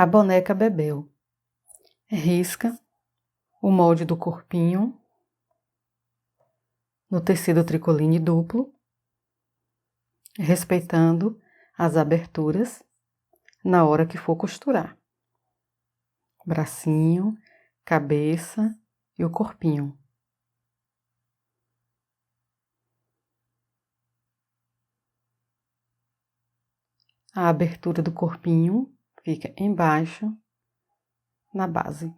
A boneca Bebel. Risca o molde do corpinho no tecido tricoline duplo, respeitando as aberturas na hora que for costurar. Bracinho, cabeça e o corpinho. A abertura do corpinho fica embaixo, na base.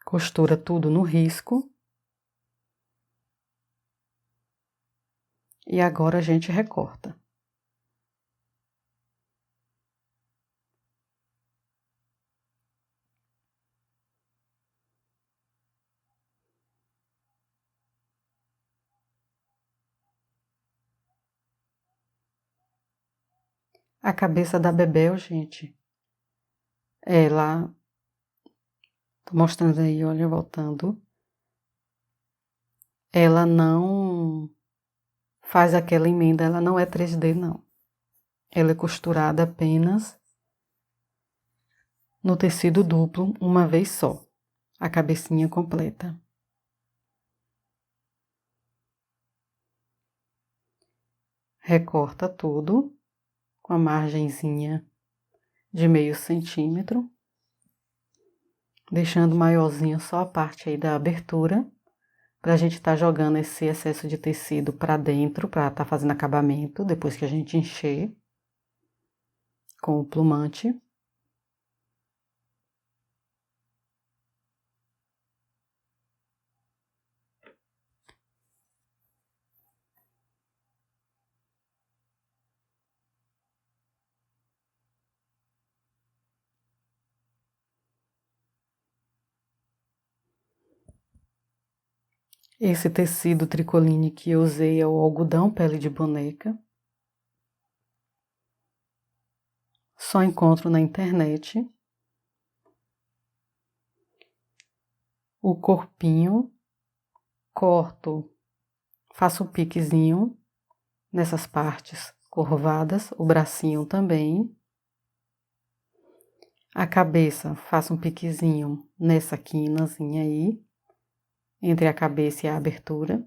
Costura tudo no risco. E agora a gente recorta. A cabeça da Bebel, gente, ela, tô mostrando aí, olha, voltando, ela não faz aquela emenda, ela não é 3D, não. Ela é costurada apenas no tecido duplo, uma vez só, a cabecinha completa. Recorta tudo com a margenzinha de meio centímetro, deixando maiorzinho só a parte aí da abertura, pra gente tá jogando esse excesso de tecido pra dentro, pra tá fazendo acabamento, depois que a gente encher com o plumante. Esse tecido tricoline que eu usei é o algodão pele de boneca. Só encontro na internet. O corpinho, corto, faço um piquezinho nessas partes curvadas, o bracinho também. A cabeça, faço um piquezinho nessa quinazinha aí, entre a cabeça e a abertura.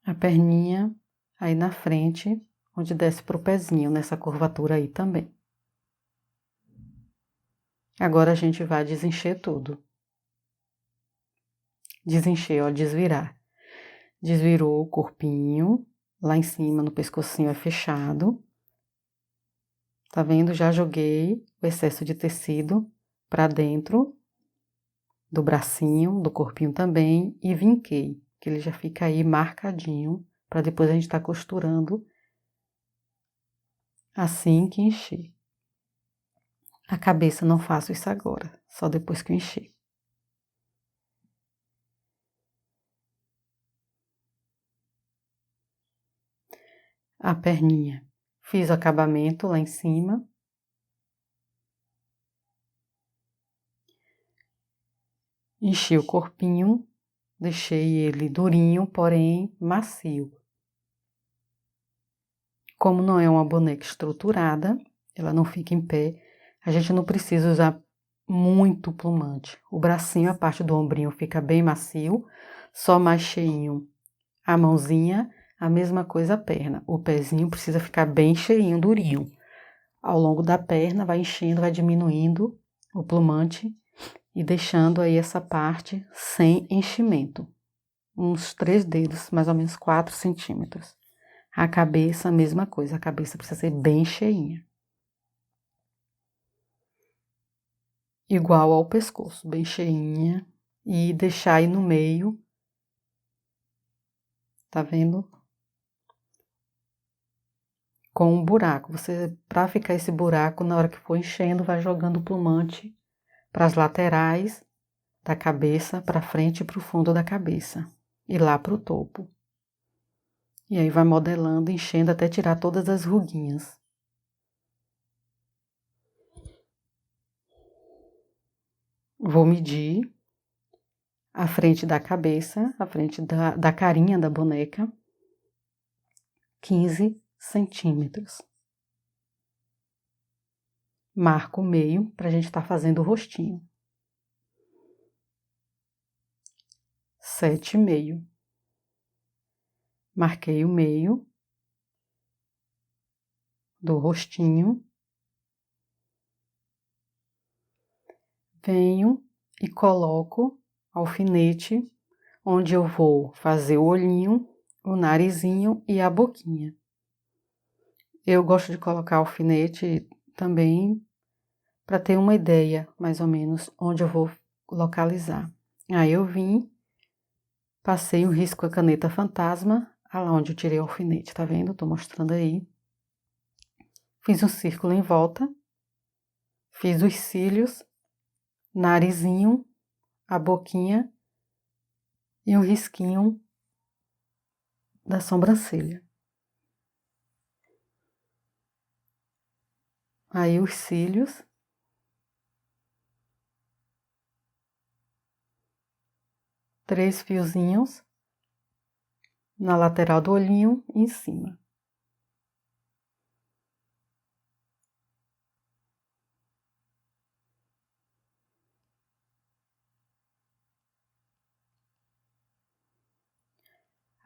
A perninha aí na frente, onde desce pro pezinho, nessa curvatura aí também. Agora a gente vai desencher tudo. Desencher, ó, desvirar. Desvirou o corpinho, lá em cima no pescocinho é fechado. Tá vendo? Já joguei o excesso de tecido pra dentro do bracinho, do corpinho também e vinquei, que ele já fica aí marcadinho, pra depois a gente tá costurando assim que encher. A cabeça não faço isso agora, só depois que eu encher. A perninha, fiz o acabamento lá em cima. Enchi o corpinho, deixei ele durinho, porém macio. Como não é uma boneca estruturada, ela não fica em pé, a gente não precisa usar muito plumante. O bracinho, a parte do ombrinho fica bem macio, só mais cheinho. A mãozinha, a mesma coisa a perna. O pezinho precisa ficar bem cheinho, durinho. Ao longo da perna vai enchendo, vai diminuindo o plumante e deixando aí essa parte sem enchimento. Uns 3 dedos, mais ou menos 4 centímetros. A cabeça, a mesma coisa, a cabeça precisa ser bem cheinha. Igual ao pescoço, bem cheinha. E deixar aí no meio, tá vendo? Com um buraco. Você, pra ficar esse buraco, na hora que for enchendo, vai jogando o plumante para as laterais da cabeça, para frente e para o fundo da cabeça. E lá para o topo. E aí vai modelando, enchendo até tirar todas as ruguinhas. Vou medir a frente da cabeça, a frente da carinha da boneca, 15 centímetros. Marco o meio para a gente estar fazendo o rostinho. 7,5. Marquei o meio do rostinho. Venho e coloco alfinete onde eu vou fazer o olhinho, o narizinho e a boquinha. Eu gosto de colocar alfinete também para ter uma ideia, mais ou menos, onde eu vou localizar. Aí eu vim, passei um risco com a caneta fantasma, lá onde eu tirei o alfinete, tá vendo? Tô mostrando aí. Fiz um círculo em volta, fiz os cílios, narizinho, a boquinha e um risquinho da sobrancelha. Aí os cílios. 3 fiozinhos na lateral do olhinho e em cima.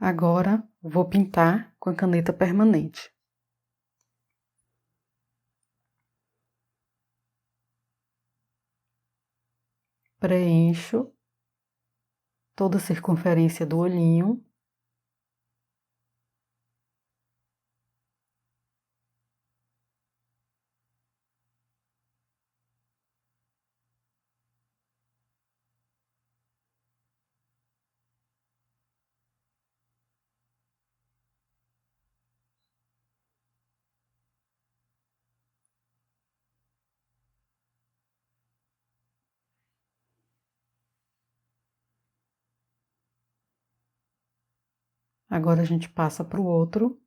Agora, vou pintar com a caneta permanente. Preencho toda a circunferência do olhinho. Agora a gente passa para o outro.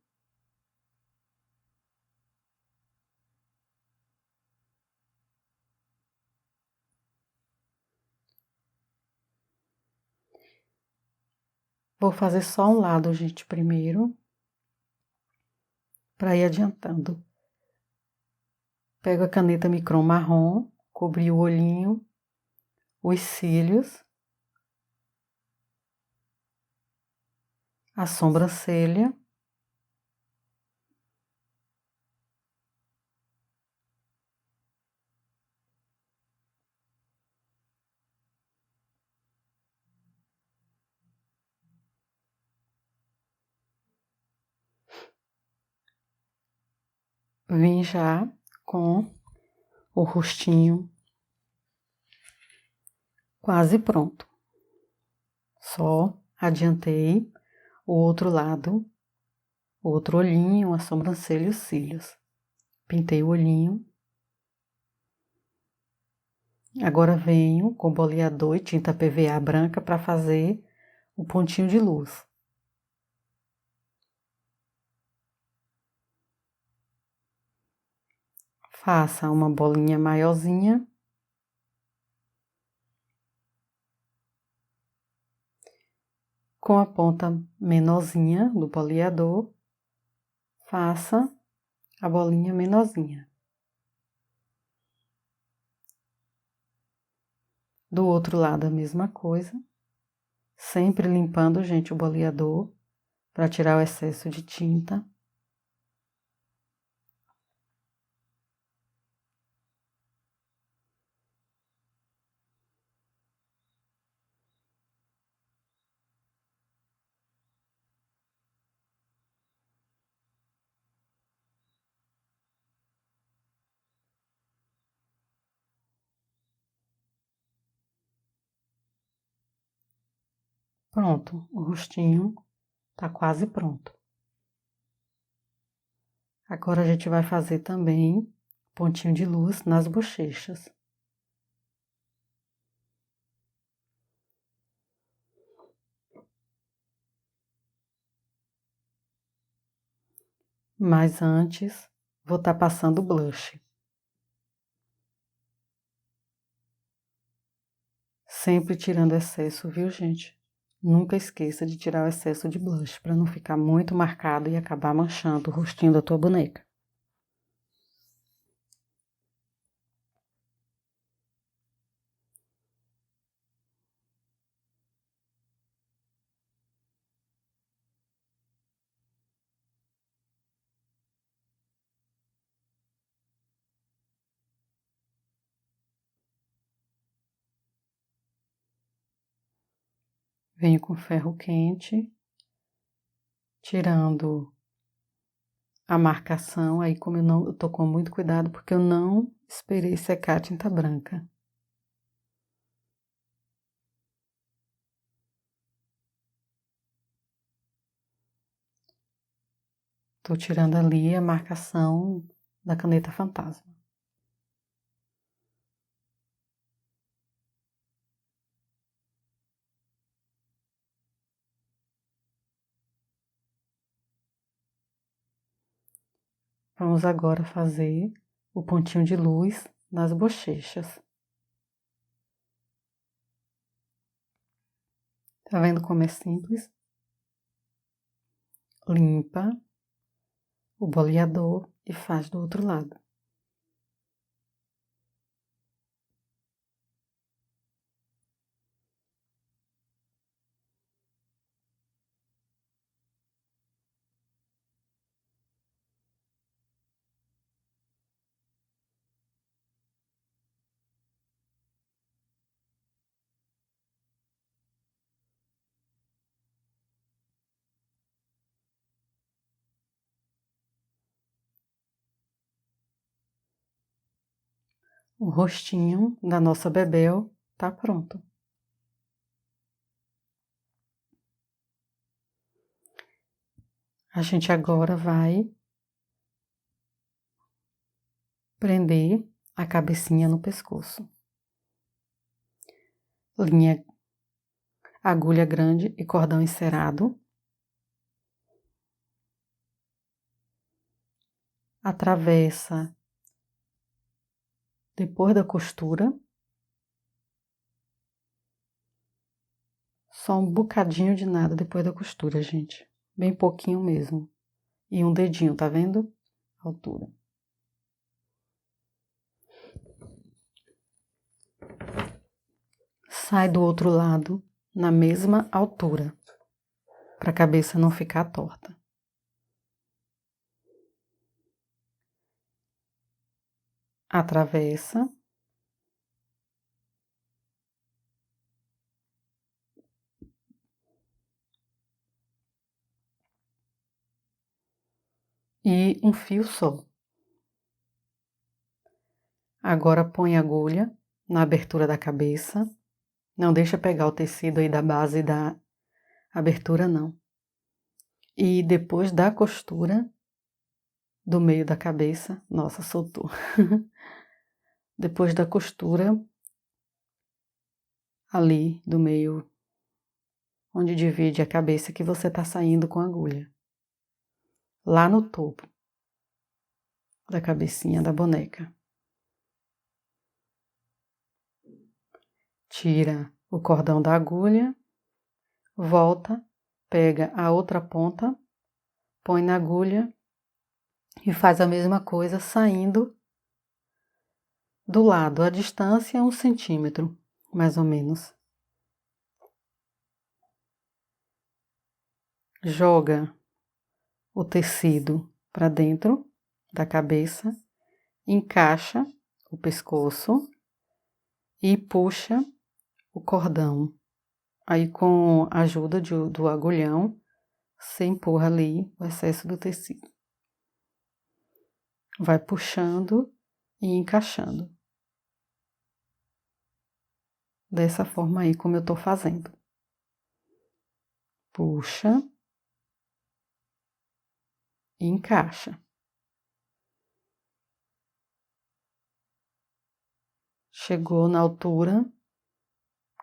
Vou fazer só um lado, gente, primeiro, para ir adiantando. Pego a caneta micron marrom, cobri o olhinho, os cílios, a sobrancelha. Vim já com o rostinho quase pronto. Só adiantei o outro lado, o outro olhinho, a sobrancelha e os cílios. Pintei o olhinho. Agora venho com boleador e tinta PVA branca para fazer o pontinho de luz. Faça uma bolinha maiorzinha. Com a ponta menorzinha do boleador, faça a bolinha menorzinha. Do outro lado a mesma coisa, sempre limpando, gente, o boleador para tirar o excesso de tinta. Pronto, o rostinho tá quase pronto. Agora a gente vai fazer também pontinho de luz nas bochechas. Mas antes, vou estar passando blush. Sempre tirando excesso, viu, gente? Nunca esqueça de tirar o excesso de blush, para não ficar muito marcado e acabar manchando o rostinho da tua boneca. Venho com ferro quente, tirando a marcação, aí como eu tô com muito cuidado, porque eu não esperei secar a tinta branca. Tô tirando ali a marcação da caneta fantasma. Vamos agora fazer o pontinho de luz nas bochechas. Tá vendo como é simples? Limpa o boleador e faz do outro lado. O rostinho da nossa Bebel tá pronto. A gente agora vai prender a cabecinha no pescoço. Linha, agulha grande e cordão encerado. Atravessa depois da costura. Só um bocadinho de nada depois da costura, gente. Bem pouquinho mesmo. E um dedinho, tá vendo? A altura. Sai do outro lado na mesma altura, para a cabeça não ficar torta. Atravessa. E um fio só. Agora põe a agulha na abertura da cabeça. Não deixa pegar o tecido aí da base da abertura, não. E depois da costura do meio da cabeça, nossa, soltou. Depois da costura ali do meio, onde divide a cabeça que você tá saindo com a agulha. Lá no topo da cabecinha da boneca. Tira o cordão da agulha, volta, pega a outra ponta, põe na agulha e faz a mesma coisa saindo do lado. A distância é 1 centímetro, mais ou menos. Joga o tecido para dentro da cabeça, encaixa o pescoço e puxa o cordão. Aí, com a ajuda do agulhão, você empurra ali o excesso do tecido. Vai puxando e encaixando. Dessa forma aí, como eu tô fazendo. Puxa e encaixa. Chegou na altura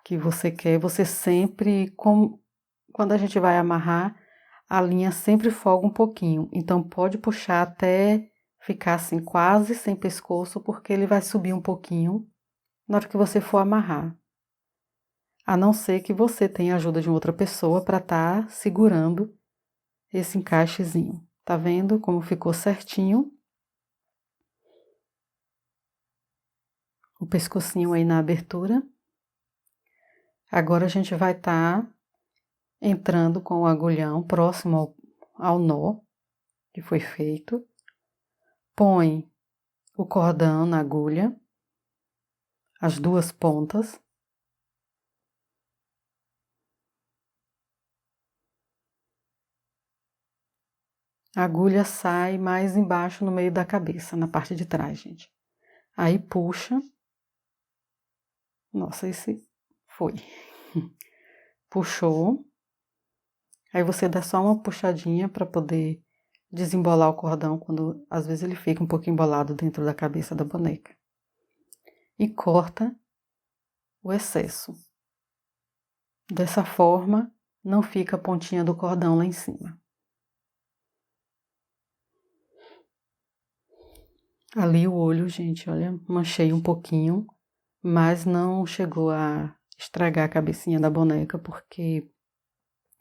que você quer, você sempre, quando a gente vai amarrar, a linha sempre folga um pouquinho. Então, pode puxar até ficar assim, quase sem pescoço, porque ele vai subir um pouquinho na hora que você for amarrar. a não ser que você tenha a ajuda de uma outra pessoa para estar segurando esse encaixezinho. Tá vendo como ficou certinho? O pescocinho aí na abertura. Agora a gente vai estar entrando com o agulhão próximo ao nó que foi feito. Põe o cordão na agulha, as duas pontas. A agulha sai mais embaixo no meio da cabeça, na parte de trás, gente. Aí puxa. Nossa, esse foi. Puxou. Aí você dá só uma puxadinha para poder desembolar o cordão quando às vezes ele fica um pouco embolado dentro da cabeça da boneca. E corta o excesso. Dessa forma, não fica a pontinha do cordão lá em cima. Ali o olho, gente, olha, manchei um pouquinho, mas não chegou a estragar a cabecinha da boneca, porque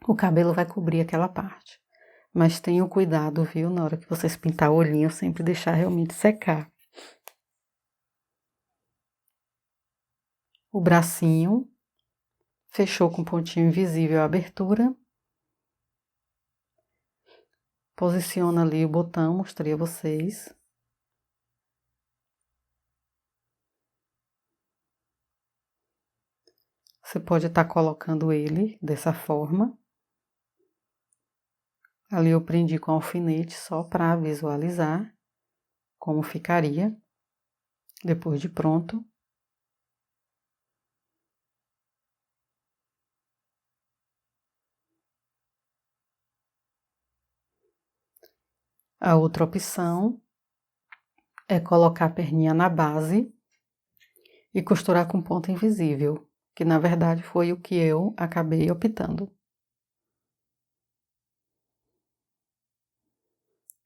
o cabelo vai cobrir aquela parte. Mas tenham cuidado, viu, na hora que vocês pintar o olhinho, sempre deixar realmente secar. O bracinho, fechou com pontinho invisível a abertura. Posiciona ali o botão, mostrei a vocês. Você pode estar colocando ele dessa forma. Ali eu prendi com alfinete só para visualizar como ficaria depois de pronto. A outra opção é colocar a perninha na base e costurar com ponta invisível, que na verdade foi o que eu acabei optando.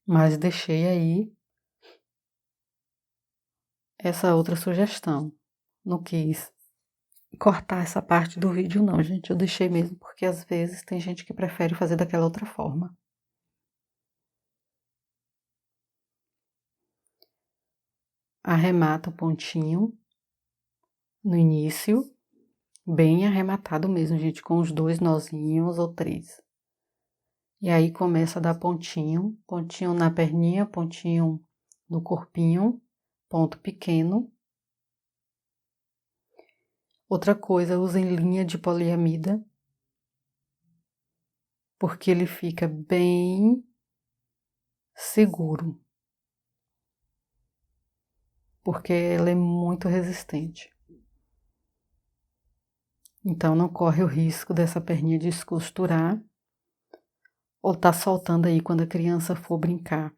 Mas deixei aí essa outra sugestão. Não quis cortar essa parte do vídeo não, gente. Eu deixei mesmo porque às vezes tem gente que prefere fazer daquela outra forma. Arremata o pontinho no início, bem arrematado mesmo, gente, com os 2 nozinhos ou 3. E aí começa a dar pontinho, pontinho na perninha, pontinho no corpinho, ponto pequeno. Outra coisa, usem linha de poliamida, porque ele fica bem seguro. Porque ela é muito resistente. Então não corre o risco dessa perninha descosturar ou tá soltando aí quando a criança for brincar.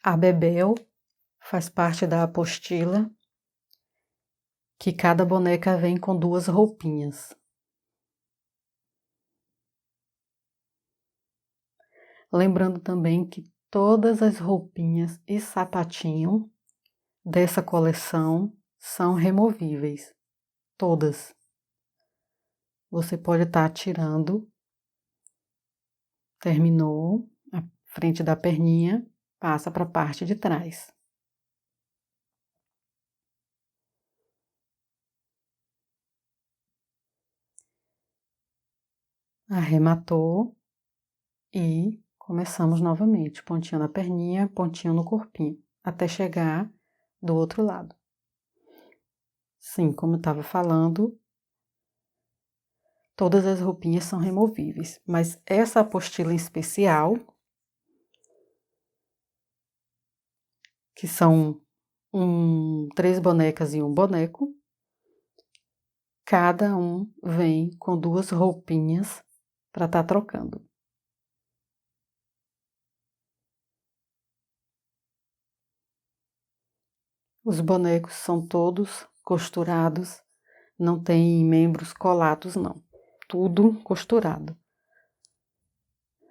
A Bebel faz parte da apostila que cada boneca vem com 2 roupinhas. Lembrando também que todas as roupinhas e sapatinho dessa coleção são removíveis. Todas. Você pode estar tirando. Terminou a frente da perninha, passa para a parte de trás. Arrematou e começamos novamente. Pontinho na perninha, pontinho no corpinho, até chegar do outro lado. Sim, como eu estava falando, todas as roupinhas são removíveis, mas essa apostila em especial, que são 3 bonecas e um boneco, cada um vem com 2 roupinhas para estar trocando. Os bonecos são todos costurados, não tem membros colados, não. Tudo costurado.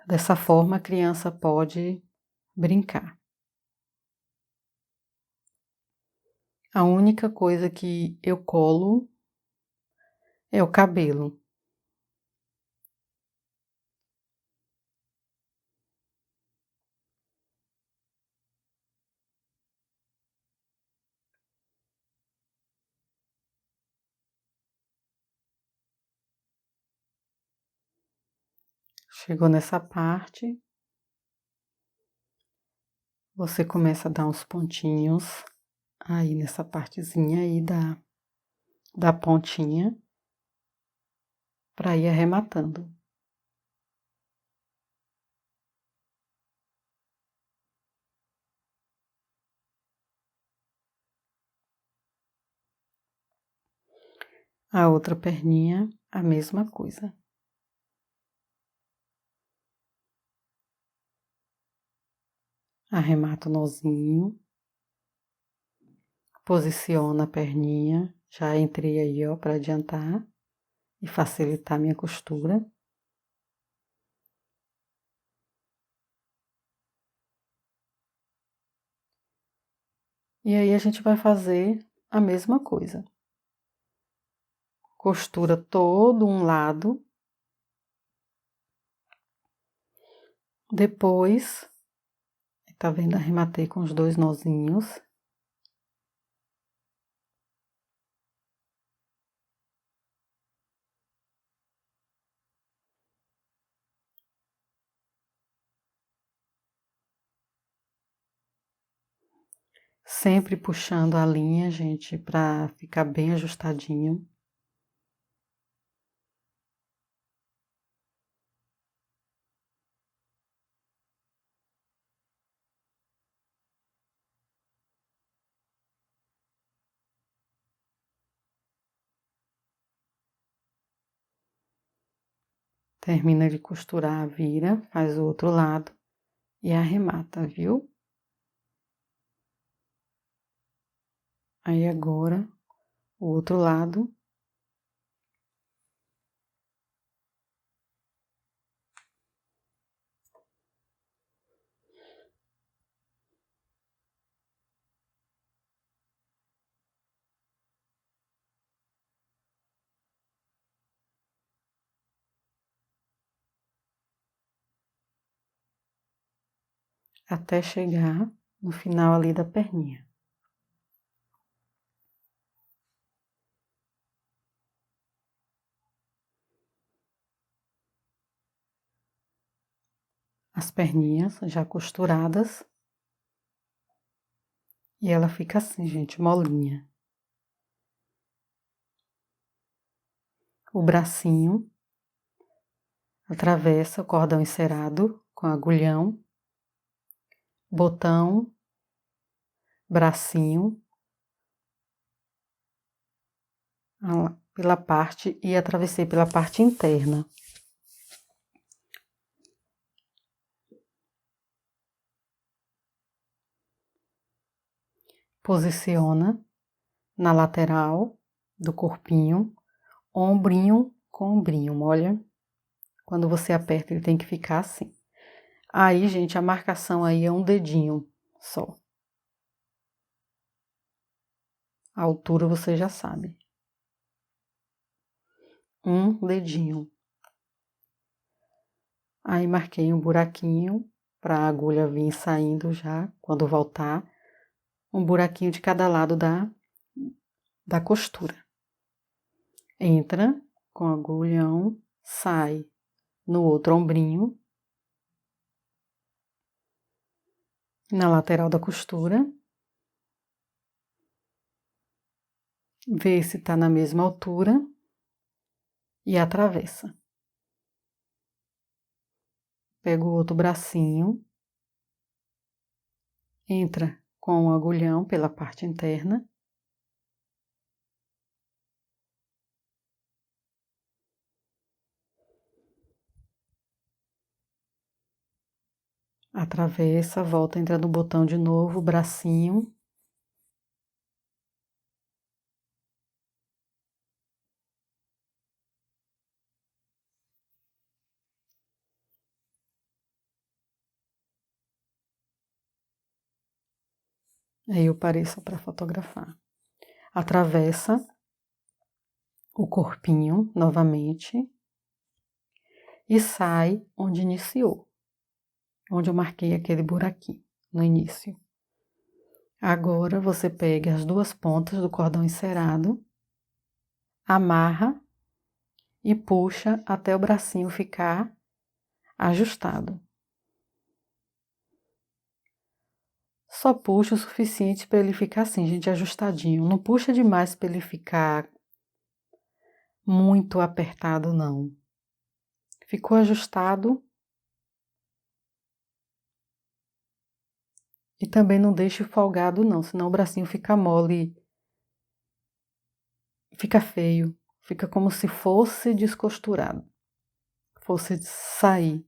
Dessa forma, a criança pode brincar. A única coisa que eu colo é o cabelo. Chegou nessa parte, você começa a dar uns pontinhos aí nessa partezinha aí da pontinha para ir arrematando. A outra perninha, a mesma coisa. Arremata o nozinho, posiciona a perninha, já entrei aí, ó, para adiantar e facilitar a minha costura. E aí a gente vai fazer a mesma coisa. Costura todo um lado. Depois, tá vendo? Arrematei com os 2 nozinhos. Sempre puxando a linha, gente, pra ficar bem ajustadinho. Termina de costurar, vira, faz o outro lado e arremata, viu? Aí agora, o outro lado. Até chegar no final ali da perninha. As perninhas já costuradas. E ela fica assim, gente, molinha. O bracinho atravessa o cordão encerado com agulhão, botão, bracinho, pela parte e atravessei pela parte interna. Posiciona na lateral do corpinho, ombrinho com ombrinho, olha. Quando você aperta, ele tem que ficar assim. Aí, gente, a marcação aí é um dedinho só. A altura você já sabe. Um dedinho. Aí marquei um buraquinho para a agulha vir saindo já, quando voltar. Um buraquinho de cada lado da costura. Entra com o agulhão, sai no outro ombrinho, na lateral da costura. Vê se tá na mesma altura e atravessa. Pega o outro bracinho, entra com o agulhão pela parte interna. Atravessa, volta, entra no botão de novo, bracinho. Aí eu parei só para fotografar. Atravessa o corpinho novamente e sai onde iniciou, onde eu marquei aquele buraquinho no início. Agora você pega as duas pontas do cordão encerado, amarra e puxa até o bracinho ficar ajustado. Só puxa o suficiente para ele ficar assim, gente, ajustadinho. Não puxa demais para ele ficar muito apertado, não. Ficou ajustado. E também não deixe folgado, não, senão o bracinho fica mole, fica feio, fica como se fosse descosturado, fosse sair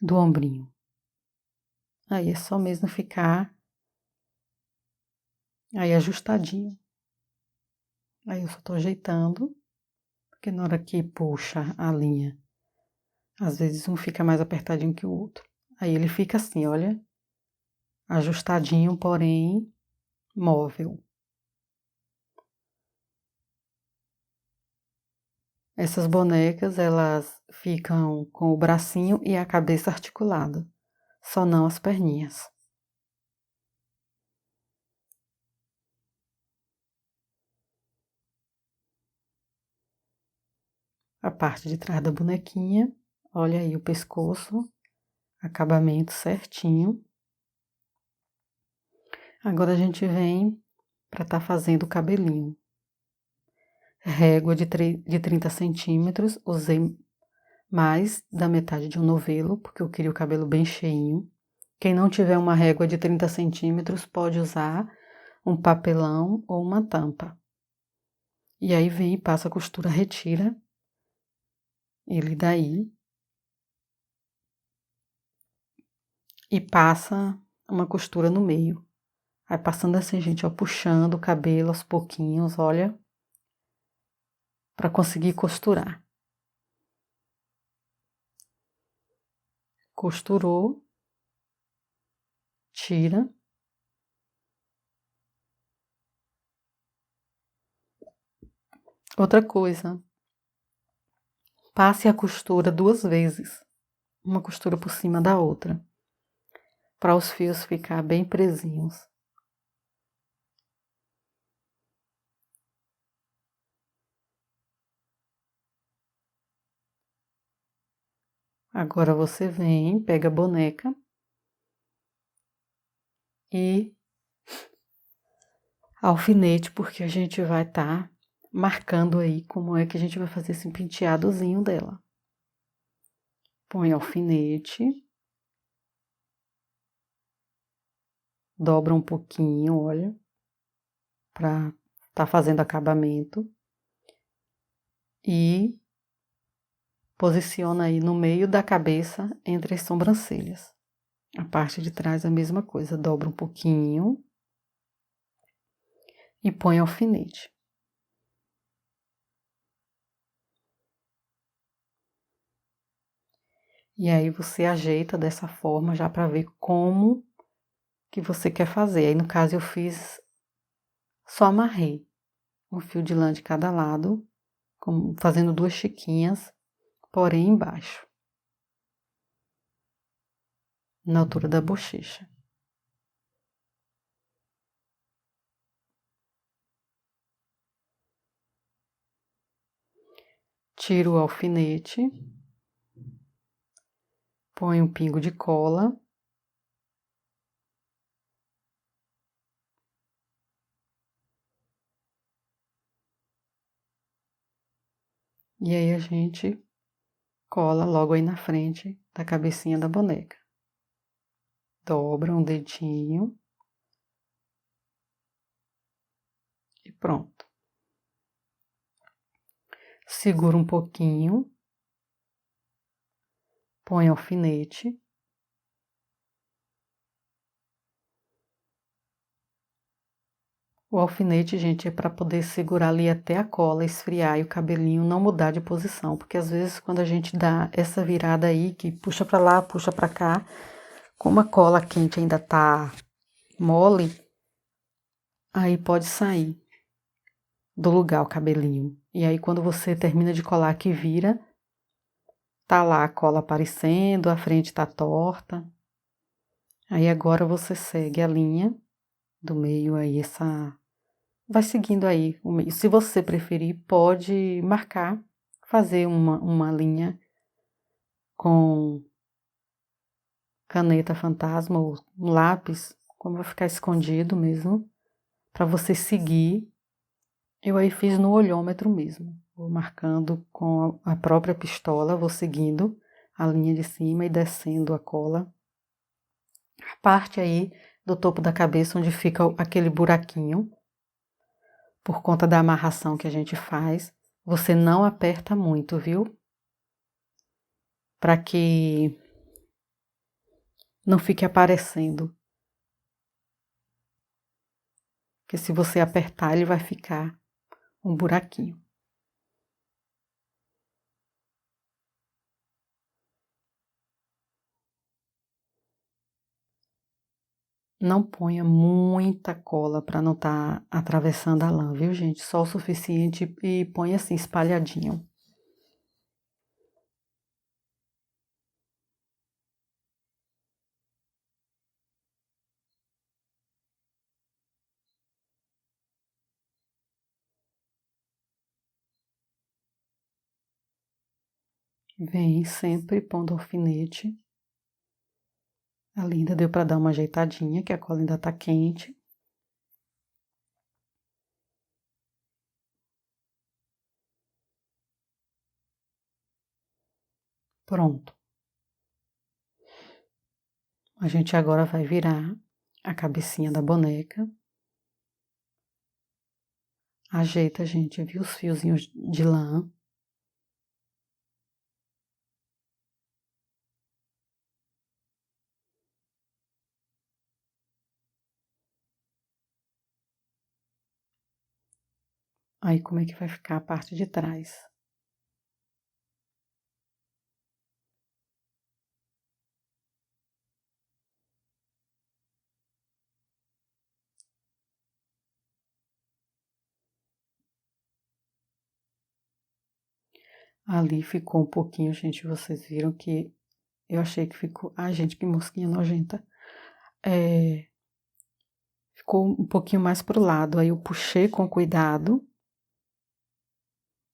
do ombrinho. Aí é só mesmo ficar aí ajustadinho. Aí eu só tô ajeitando, porque na hora que puxa a linha, às vezes um fica mais apertadinho que o outro. Aí ele fica assim, olha, ajustadinho, porém móvel. Essas bonecas, elas ficam com o bracinho e a cabeça articulada, só não as perninhas. A parte de trás da bonequinha, olha aí o pescoço, acabamento certinho. Agora a gente vem para estar fazendo o cabelinho. Régua de 30 centímetros, usei mais da metade de um novelo, porque eu queria o cabelo bem cheinho. Quem não tiver uma régua de 30 centímetros pode usar um papelão ou uma tampa. E aí vem e passa a costura, retira ele daí e passa uma costura no meio. Vai passando assim, gente, ó, puxando o cabelo aos pouquinhos, olha, para conseguir costurar. Costurou, tira. Outra coisa, passe a costura 2 vezes, uma costura por cima da outra, para os fios ficar bem presinhos. Agora você vem, pega a boneca e alfinete, porque a gente vai estar marcando aí como é que a gente vai fazer esse penteadozinho dela. Põe alfinete, dobra um pouquinho, olha, para estar fazendo acabamento e posiciona aí no meio da cabeça entre as sobrancelhas. A parte de trás a mesma coisa, dobra um pouquinho e põe alfinete. E aí você ajeita dessa forma já para ver como que você quer fazer. Aí no caso eu fiz, só amarrei um fio de lã de cada lado, fazendo 2 chiquinhas, porém embaixo, na altura da bochecha. Tiro o alfinete, põe um pingo de cola. E aí a gente cola logo aí na frente da cabecinha da boneca. Dobra um dedinho. E pronto. Segura um pouquinho. Põe alfinete. O alfinete, gente, é para poder segurar ali até a cola esfriar e o cabelinho não mudar de posição, porque às vezes quando a gente dá essa virada aí, que puxa para lá, puxa para cá, como a cola quente ainda tá mole, aí pode sair do lugar o cabelinho. E aí quando você termina de colar que vira, tá lá a cola aparecendo, a frente tá torta. Aí agora você segue a linha do meio aí, vai seguindo aí o meio. Se você preferir, pode marcar, fazer uma linha com caneta fantasma ou um lápis, como vai ficar escondido mesmo, para você seguir. Eu aí fiz no olhômetro mesmo, vou marcando com a própria pistola, vou seguindo a linha de cima e descendo a cola. A parte aí do topo da cabeça onde fica aquele buraquinho, por conta da amarração que a gente faz, você não aperta muito, viu? Para que não fique aparecendo. Porque se você apertar, ele vai ficar um buraquinho. Não ponha muita cola para não estar atravessando a lã, viu, gente? Só o suficiente e põe assim, espalhadinho. Vem sempre pondo alfinete. Ali ainda deu para dar uma ajeitadinha, que a cola ainda tá quente. Pronto. A gente agora vai virar a cabecinha da boneca. Ajeita, gente, viu os fiozinhos de lã. Aí como é que vai ficar a parte de trás? Ali ficou um pouquinho, gente, vocês viram que eu achei que ficou... Ai, gente, que mosquinha nojenta. Ficou um pouquinho mais pro lado, aí eu puxei com cuidado.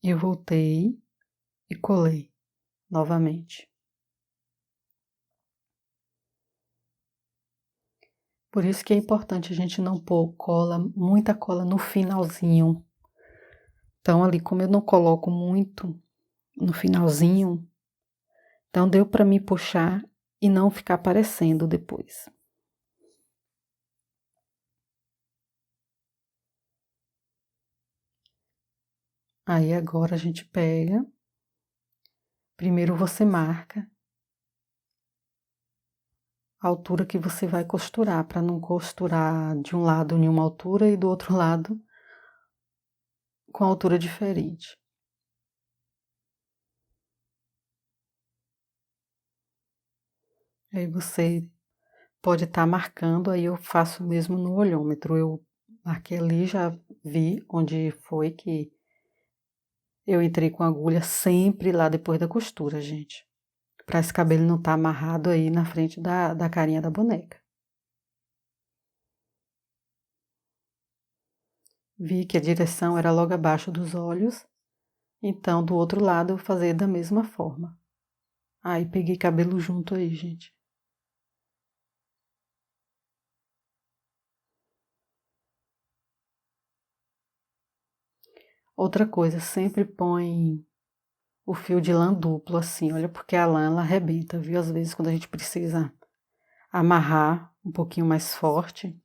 E eu voltei e colei novamente. Por isso que é importante a gente não pôr cola, muita cola no finalzinho. Então ali, como eu não coloco muito no finalzinho, então deu para me puxar e não ficar aparecendo depois. Aí agora a gente pega, primeiro você marca a altura que você vai costurar, para não costurar de um lado em uma altura e do outro lado com altura diferente. Aí você pode estar marcando, aí eu faço mesmo no olhômetro. Eu marquei ali, já vi onde foi que eu entrei com a agulha, sempre lá depois da costura, gente. Para esse cabelo não estar amarrado aí na frente da carinha da boneca. Vi que a direção era logo abaixo dos olhos, então do outro lado eu vou fazer da mesma forma. Aí peguei cabelo junto aí, gente. Outra coisa, sempre põe o fio de lã duplo assim, olha, porque a lã ela arrebenta, viu? Às vezes quando a gente precisa amarrar um pouquinho mais forte,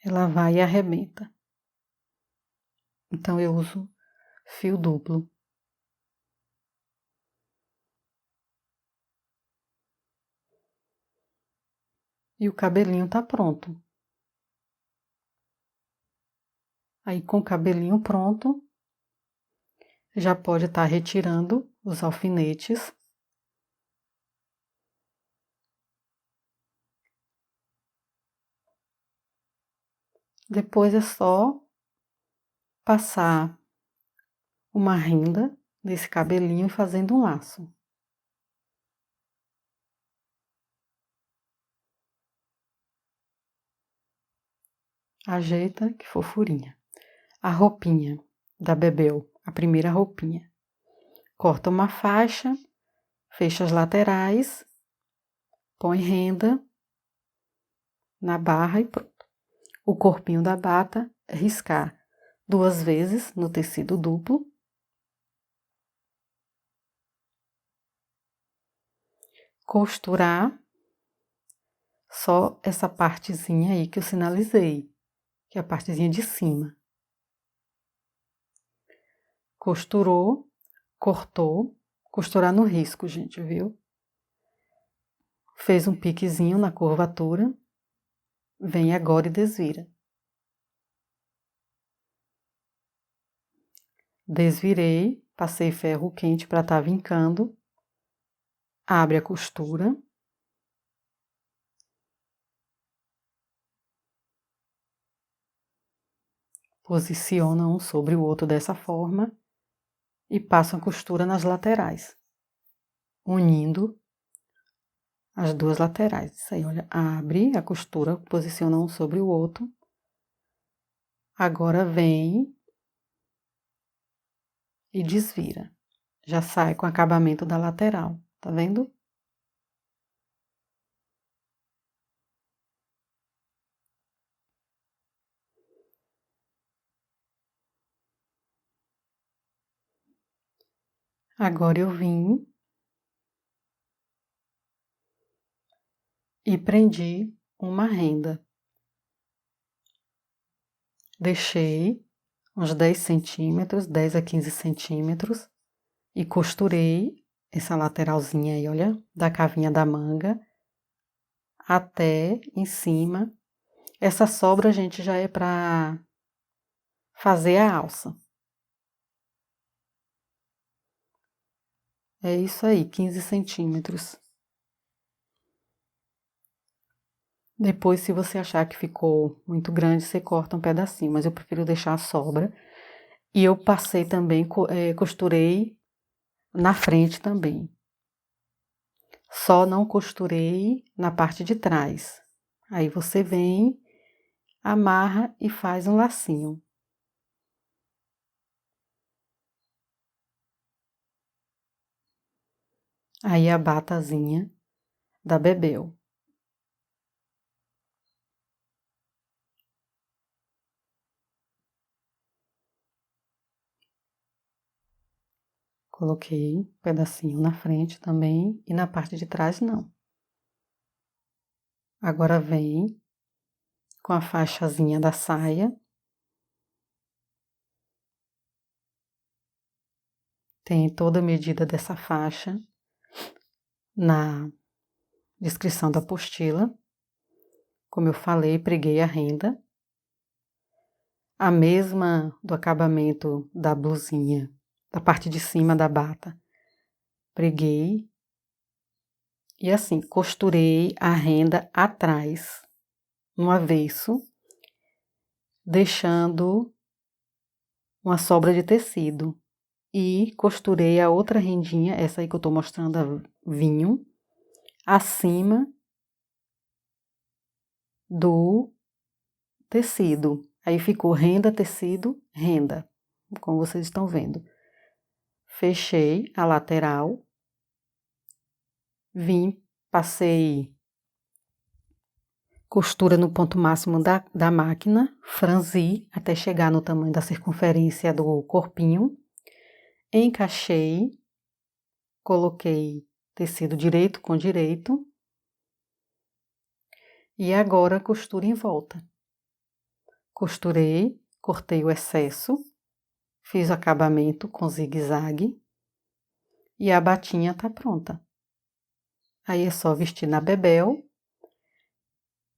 ela vai e arrebenta. Então eu uso fio duplo. E o cabelinho tá pronto. Aí com o cabelinho pronto, já pode estar retirando os alfinetes. Depois é só passar uma renda nesse cabelinho fazendo um laço. Ajeita, que fofurinha. A roupinha da Bebel, a primeira roupinha. Corta uma faixa, fecha as laterais, põe renda na barra e pronto. O corpinho da bata, riscar 2 vezes no tecido duplo. Costurar só essa partezinha aí que eu sinalizei, que é a partezinha de cima. Costurou, cortou, costurar no risco, gente, viu? Fez um piquezinho na curvatura, vem agora e desvira. Desvirei, passei ferro quente para estar vincando, abre a costura. Posiciona um sobre o outro dessa forma e passa a costura nas laterais, unindo as 2 laterais. Isso aí, olha, abre a costura, posiciona um sobre o outro. Agora vem e desvira. Já sai com o acabamento da lateral, tá vendo? Agora eu vim e prendi uma renda. Deixei uns 10 centímetros, 10 a 15 centímetros, e costurei essa lateralzinha aí, olha, da cavinha da manga até em cima. Essa sobra, gente, já é para fazer a alça. É isso aí, 15 centímetros. Depois, se você achar que ficou muito grande, você corta um pedacinho, mas eu prefiro deixar a sobra. E eu passei também, costurei na frente também. Só não costurei na parte de trás. Aí você vem, amarra e faz um lacinho. Aí a batazinha da Bebel. Coloquei um pedacinho na frente também e na parte de trás não. Agora vem com a faixazinha da saia. Tem toda a medida dessa faixa na descrição da apostila. Como eu falei, preguei a renda. A mesma do acabamento da blusinha, da parte de cima da bata. Preguei. E assim, costurei a renda atrás, no avesso, deixando uma sobra de tecido. E costurei a outra rendinha, essa aí que eu tô mostrando a vinho, acima do tecido. Aí ficou renda, tecido, renda, como vocês estão vendo. Fechei a lateral, vim, passei costura no ponto máximo da máquina, franzi até chegar no tamanho da circunferência do corpinho, encaixei, coloquei tecido direito com direito e agora costura em volta. Costurei, cortei o excesso, fiz o acabamento com zigue-zague e a batinha tá pronta. Aí é só vestir na Bebel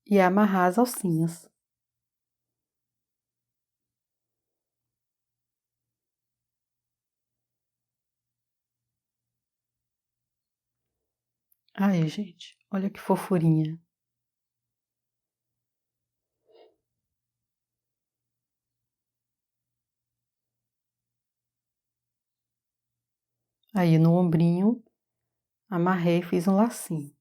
e amarrar as alcinhas. Aí, gente, olha que fofurinha. Aí no ombrinho, amarrei e fiz um lacinho.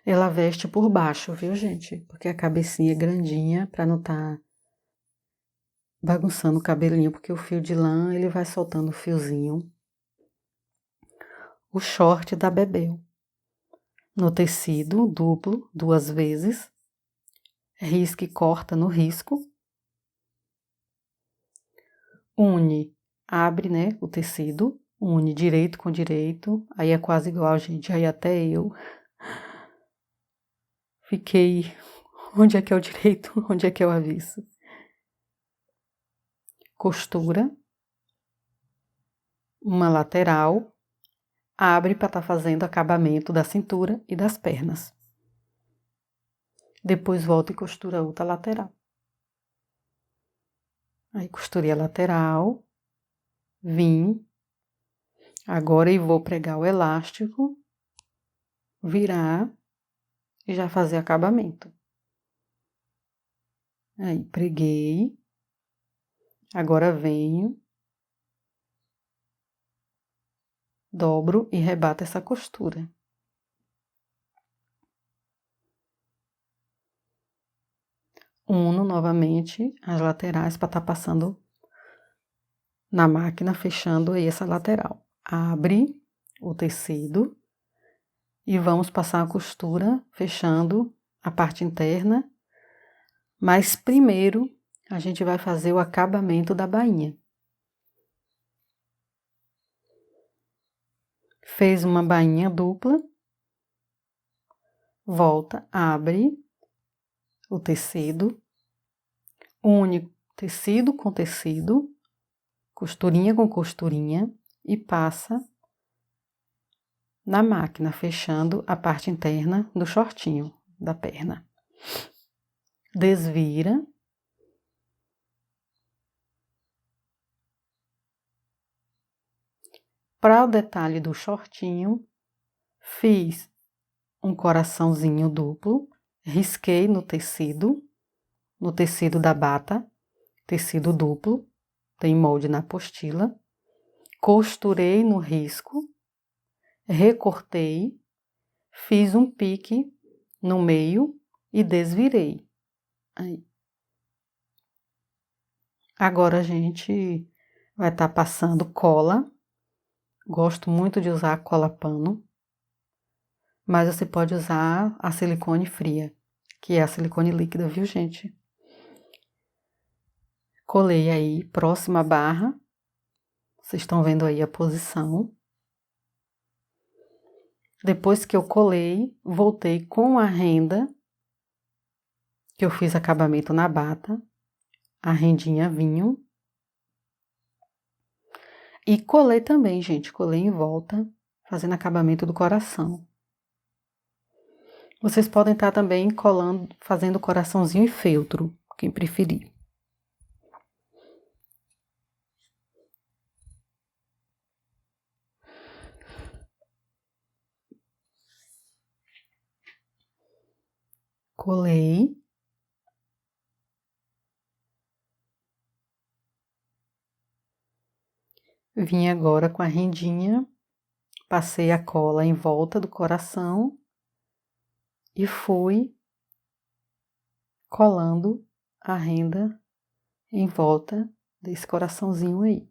Ela veste por baixo, viu, gente? Porque a cabecinha é grandinha pra não tá bagunçando o cabelinho, porque o fio de lã, ele vai soltando o fiozinho. O short da Bebel. No tecido duplo, 2 vezes. Risca e corta no risco. Une, abre, né, o tecido. Une direito com direito. Aí é quase igual, gente. Aí até eu fiquei... Onde é que é o direito? Onde é que é o avesso? Costura. Uma lateral. Abre para estar fazendo acabamento da cintura e das pernas. Depois volta e costura outra lateral. Aí costurei a lateral. Vim. Agora eu vou pregar o elástico. Virar. E já fazer acabamento. Aí preguei. Agora venho. Dobro e rebato essa costura. Uno novamente as laterais para estar passando na máquina, fechando aí essa lateral. Abre o tecido e vamos passar a costura fechando a parte interna, mas primeiro a gente vai fazer o acabamento da bainha. Fez uma bainha dupla, volta, abre o tecido, une tecido com tecido, costurinha com costurinha e passa na máquina, fechando a parte interna do shortinho da perna. Desvira. Para o detalhe do shortinho, fiz um coraçãozinho duplo, risquei no tecido da bata, tecido duplo, tem molde na apostila, costurei no risco, recortei, fiz um pique no meio e desvirei. Aí. Agora a gente vai estar passando cola. Gosto muito de usar cola pano, mas você pode usar a silicone fria, que é a silicone líquida, viu, gente? Colei aí, próxima barra. Vocês estão vendo aí a posição. Depois que eu colei, voltei com a renda, que eu fiz acabamento na bata, a rendinha vinho. E colei também, gente, colei em volta, fazendo acabamento do coração. Vocês podem estar também colando, fazendo coraçãozinho e feltro, quem preferir. Colei. Vim agora com a rendinha, passei a cola em volta do coração e fui colando a renda em volta desse coraçãozinho aí.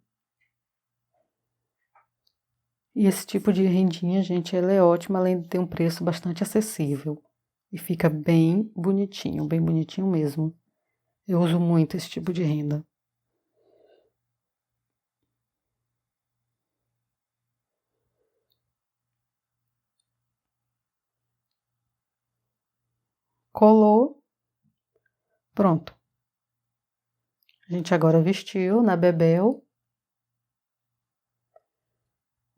E esse tipo de rendinha, gente, ela é ótima, além de ter um preço bastante acessível. E fica bem bonitinho mesmo. Eu uso muito esse tipo de renda. Colou, pronto. A gente agora vestiu na Bebel.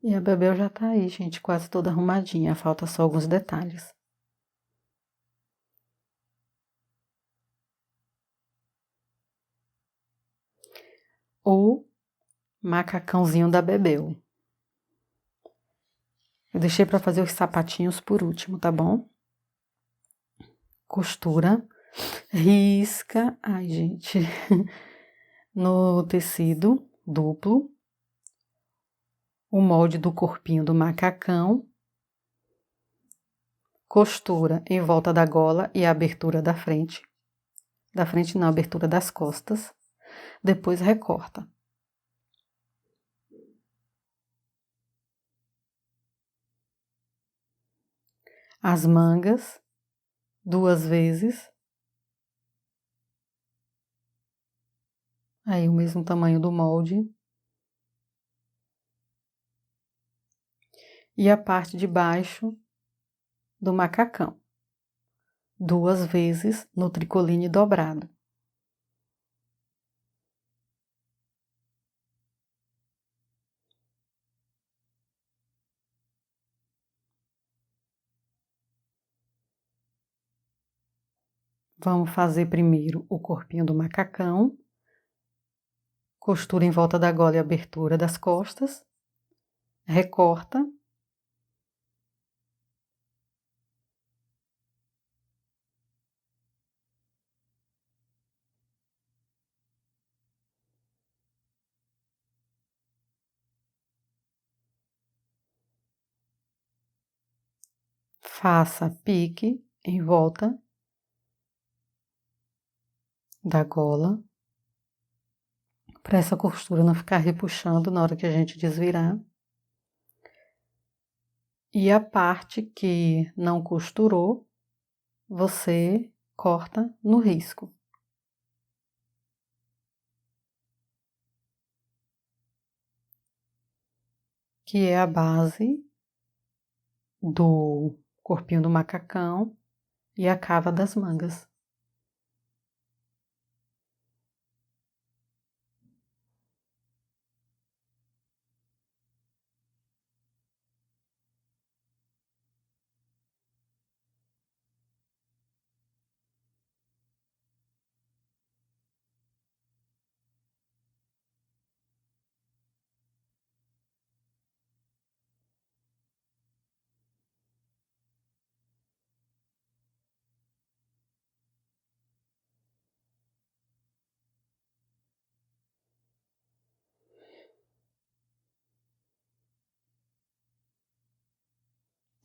E a Bebel já tá aí, gente, quase toda arrumadinha. Falta só alguns detalhes. O macacãozinho da Bebel. Eu deixei para fazer os sapatinhos por último, tá bom? Costura, risca. Ai, gente. no tecido duplo o molde do corpinho do macacão, costura em volta da gola e a abertura da frente não, a abertura das costas, depois recorta. As mangas 2 vezes, aí o mesmo tamanho do molde, e a parte de baixo do macacão, 2 vezes no tricoline dobrado. Vamos fazer primeiro o corpinho do macacão, costura em volta da gola e abertura das costas, recorta, faça pique em volta da gola, para essa costura não ficar repuxando na hora que a gente desvirar. E a parte que não costurou, você corta no risco. Que é a base do corpinho do macacão e a cava das mangas.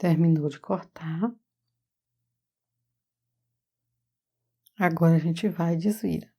Terminou de cortar. Agora a gente vai e desvira.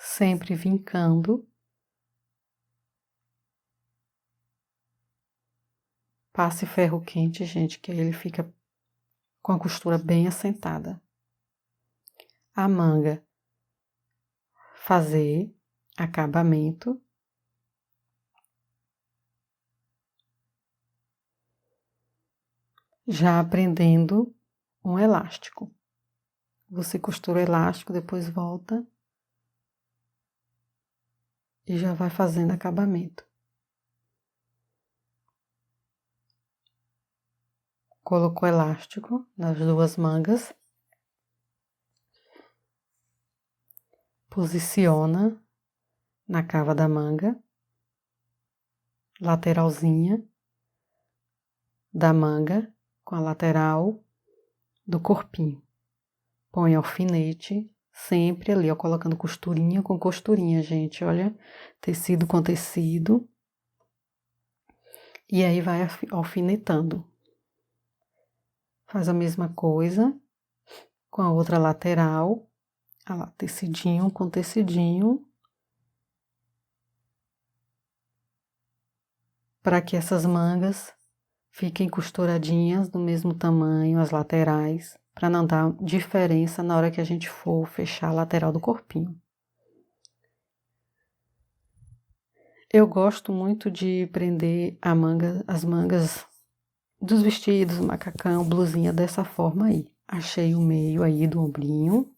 Sempre vincando. Passe ferro quente, gente, que aí ele fica com a costura bem assentada. A manga, fazer acabamento. Já aprendendo um elástico. Você costura o elástico, depois volta e já vai fazendo acabamento. Colocou elástico nas 2 mangas. Posiciona na cava da manga, lateralzinha da manga com a lateral do corpinho. Põe alfinete, sempre ali, ó, colocando costurinha com costurinha, gente, olha, tecido com tecido. E aí vai alfinetando. Faz a mesma coisa com a outra lateral, olha lá, tecidinho com tecidinho. Para que essas mangas fiquem costuradinhas do mesmo tamanho, as laterais, para não dar diferença na hora que a gente for fechar a lateral do corpinho. Eu gosto muito de prender as mangas dos vestidos, macacão, blusinha dessa forma aí. Achei o meio aí do ombrinho.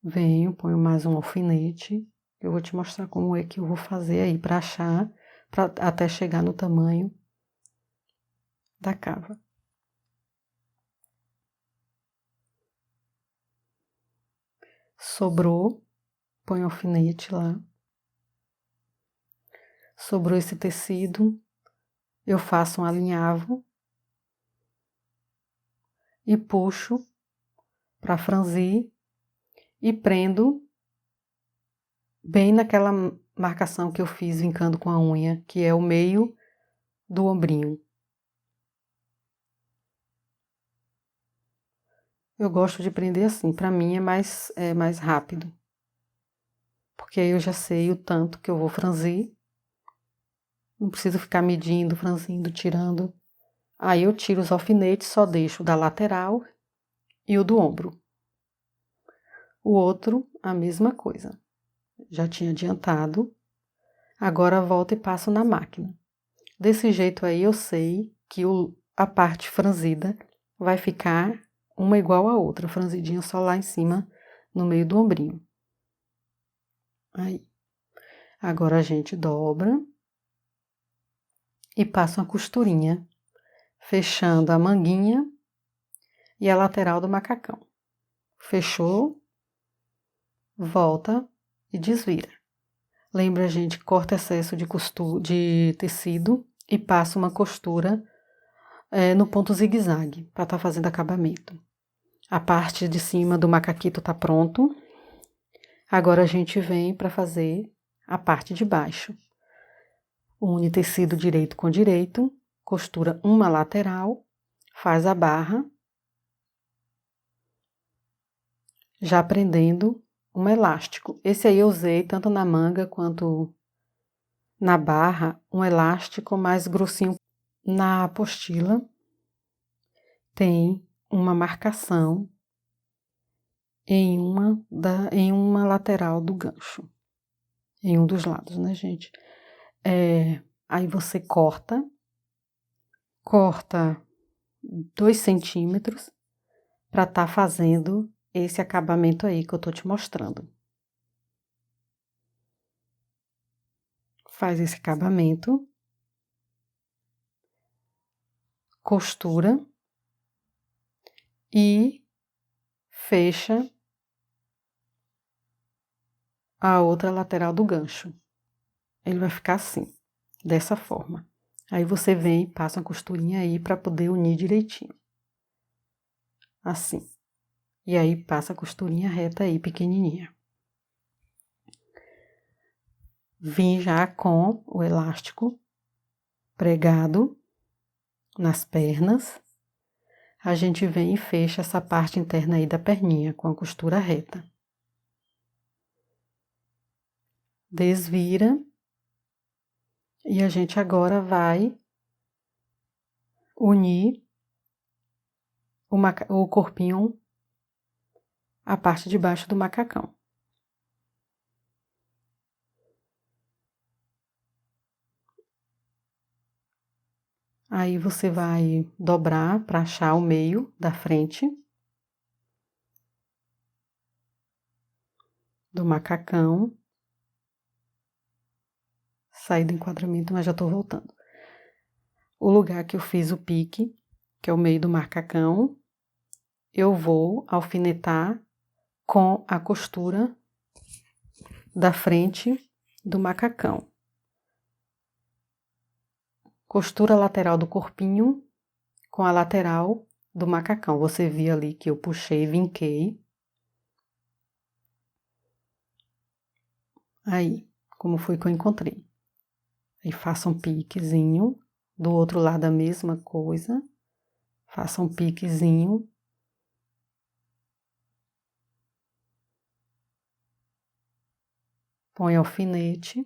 Venho, ponho mais um alfinete. Eu vou te mostrar como é que eu vou fazer aí para achar, até chegar no tamanho da cava. Sobrou, põe o alfinete lá. Sobrou esse tecido, eu faço um alinhavo e puxo para franzir e prendo bem naquela marcação que eu fiz vincando com a unha, que é o meio do ombrinho. Eu gosto de prender assim, para mim é mais rápido. Porque aí eu já sei o tanto que eu vou franzir. Não preciso ficar medindo, franzindo, tirando. Aí eu tiro os alfinetes, só deixo o da lateral e o do ombro. O outro, a mesma coisa. Já tinha adiantado. Agora volto e passo na máquina. Desse jeito aí eu sei que a parte franzida vai ficar uma igual à outra, franzidinha só lá em cima, no meio do ombrinho. Aí. Agora a gente dobra e passa uma costurinha, fechando a manguinha e a lateral do macacão. Fechou, volta e desvira. Lembra, gente, corta excesso de tecido e passa uma costura no ponto zigue-zague, para estar fazendo acabamento. A parte de cima do macaquito tá pronto. Agora a gente vem para fazer a parte de baixo. Une tecido direito com direito, costura uma lateral, faz a barra, já prendendo um elástico. Esse aí eu usei tanto na manga quanto na barra, um elástico mais grossinho. Na apostila tem uma marcação em uma lateral do gancho, em um dos lados, né, gente? Aí você corta 2 centímetros para estar fazendo esse acabamento aí que eu tô te mostrando. Faz esse acabamento, costura e fecha a outra lateral do gancho. Ele vai ficar assim, dessa forma. Aí você vem e passa uma costurinha aí para poder unir direitinho. Assim. E aí passa a costurinha reta aí, pequenininha. Vim já com o elástico pregado nas pernas. A gente vem e fecha essa parte interna aí da perninha com a costura reta. Desvira. E a gente agora vai unir o corpinho, a parte de baixo do macacão. Aí você vai dobrar para achar o meio da frente do macacão. Saí do enquadramento, mas já tô voltando. O lugar que eu fiz o pique, que é o meio do macacão, eu vou alfinetar com a costura da frente do macacão. Costura lateral do corpinho com a lateral do macacão. Você viu ali que eu puxei, vinquei. Aí, como foi que eu encontrei. Aí faça um piquezinho, do outro lado a mesma coisa. Faça um piquezinho. Põe alfinete.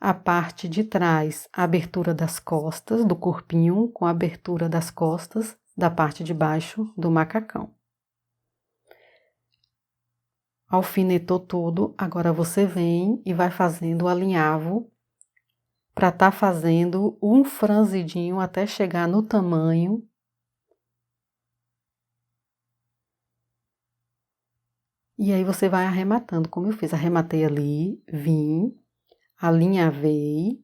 A parte de trás, a abertura das costas do corpinho com a abertura das costas da parte de baixo do macacão. Alfinetou tudo, agora você vem e vai fazendo o alinhavo para estar fazendo um franzidinho até chegar no tamanho. E aí você vai arrematando, como eu fiz. Arrematei ali, vim, alinhavei.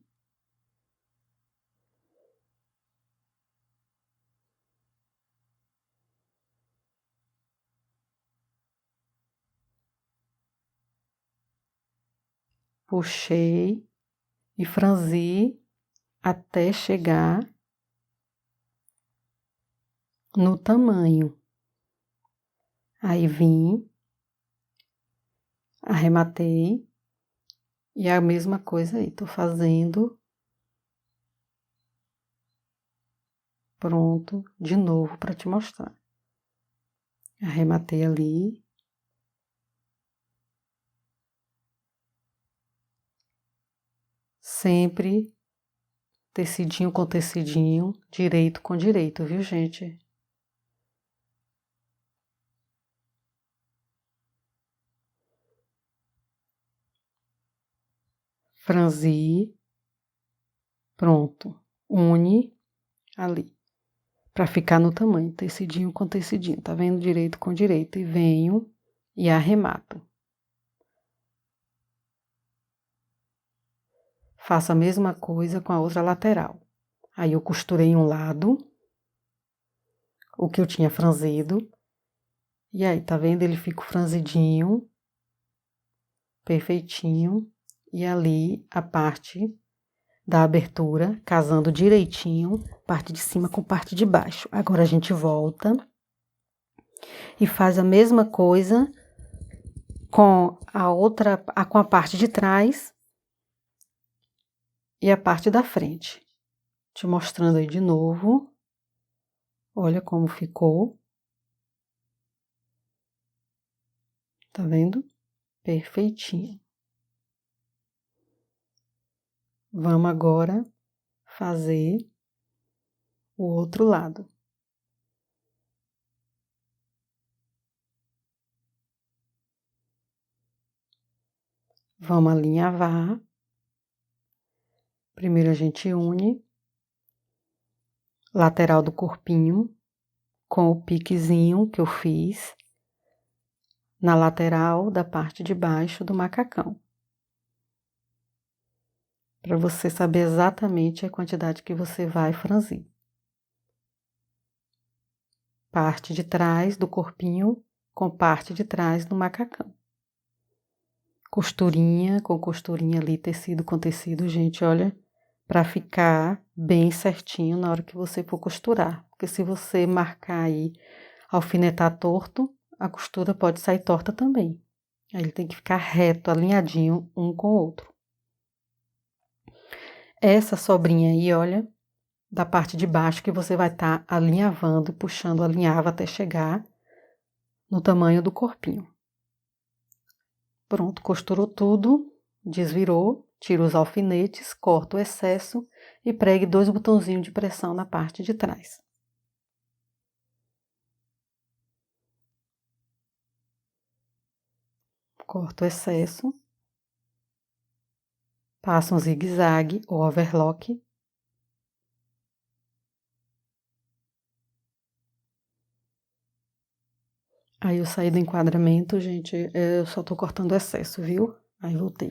Puxei e franzi até chegar no tamanho. Aí vim, arrematei e a mesma coisa aí, tô fazendo. Pronto, de novo para te mostrar. Arrematei ali. Sempre tecidinho com tecidinho, direito com direito, viu, gente? Franzi, pronto. Une ali, para ficar no tamanho, tecidinho com tecidinho, tá vendo? Direito com direito. E venho e arremato. Faço a mesma coisa com a outra lateral. Aí eu costurei um lado, o que eu tinha franzido. E aí, tá vendo? Ele fica franzidinho, perfeitinho. E ali a parte da abertura, casando direitinho, parte de cima com parte de baixo. Agora a gente volta e faz a mesma coisa com com a parte de trás e a parte da frente. Te mostrando aí de novo. Olha como ficou. Tá vendo? Perfeitinho. Vamos agora fazer o outro lado. Vamos alinhavar. Primeiro a gente une lateral do corpinho com o piquezinho que eu fiz na lateral da parte de baixo do macacão. Para você saber exatamente a quantidade que você vai franzir. Parte de trás do corpinho com parte de trás do macacão. Costurinha com costurinha ali, tecido com tecido, gente, olha, para ficar bem certinho na hora que você for costurar. Porque se você marcar aí, alfinetar torto, a costura pode sair torta também. Aí ele tem que ficar reto, alinhadinho um com o outro. Essa sobrinha aí, olha, da parte de baixo que você vai estar alinhavando, puxando o alinhavo até chegar no tamanho do corpinho. Pronto, costurou tudo, desvirou, tira os alfinetes, corta o excesso e pregue 2 botãozinhos de pressão na parte de trás. Corta o excesso, passa um zigue-zague ou overlock. Aí eu saí do enquadramento, gente, eu só tô cortando o excesso, viu? Aí voltei.